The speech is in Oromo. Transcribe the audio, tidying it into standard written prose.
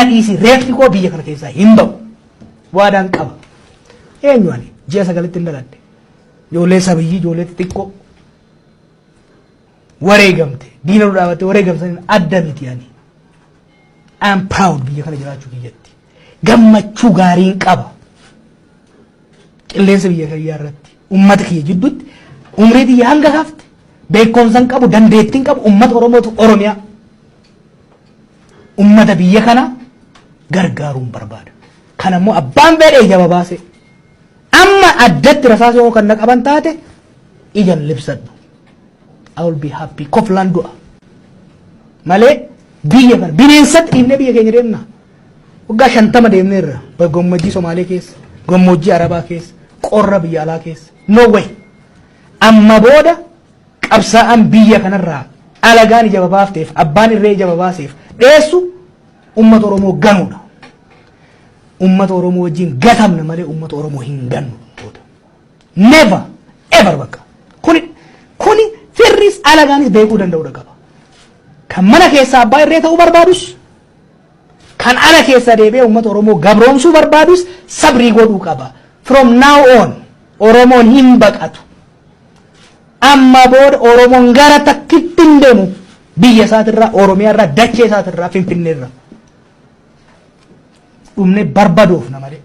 dhiisi reeffi koo biyya kana keessaa hin ba'u waadaan qaba eenyu ani ji'a sagalitti hin daladhe ijoollee sabiyyii ijoollee xixiqqoo wareegamte diina nu dhaabatte wareegamsaniin adda miti ani I am proud biyya kana jiraachuu kiyyatti gammachuu gaariin qaba qilleensa biyya kana irratti ummata kiyya jidduutti umrii xiyya hanga hafte beekumsa qabu dandeettiin qabu ummata Oromootu Oromiyaa ummata biyya kana gargaaruun barbaada kanammoo abbaan fedhe ija babaase amma addatti rasaasoo kan qaban taate ijan libsadhu I will be happy koflan du'a malee biyya kana bineensatti dhiifnee biyya keenya deemna waggaa 50 deemneerra gammoojjii Somaalee keessa gammoojjii Arabaa keessa qorra biyya alaa keessa no way amma booda qabsaa'aan biyya kanarraa alagaan ija babaafteef abbaan irree ija babaaseef dheessu ummata Oromoo ganuudha ummata Oromoo wajjin gatamna malee ummata Oromoo hin gannu never ever bakka kuni firris alagaanis beekuu danda'uudha qaba kan mana keessaa abbaa irree ta'uu barbaadus kan ala keessa deebi'ee ummata Oromoo gabroomsuu barbaadus sabrii godhuu qaba from now on Oromoon hin baqatu amma booda Oromoon gara takkitti hin deemu biyya isaatirraa Oromiyaarraa dachee isaatirraa Finfinneerraa dhumne barbaaduuf na malee